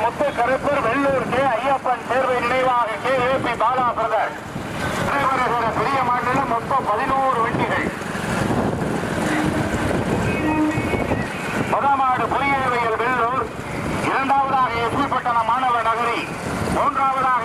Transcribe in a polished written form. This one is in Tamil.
முத்து கருப்பூர் வெள்ளூர் கே ஐயப்பன் தேர்வை நினைவாக கே ஏபி பாலா பிரதர் பெரிய மாநிலம் மொத்தம் 11 வண்டிகள். முதமாடு புலியேவையில் வெள்ளூர், இரண்டாவதாக எஸ்பி பட்டணம் மாணவ நகரி, மூன்றாவதாக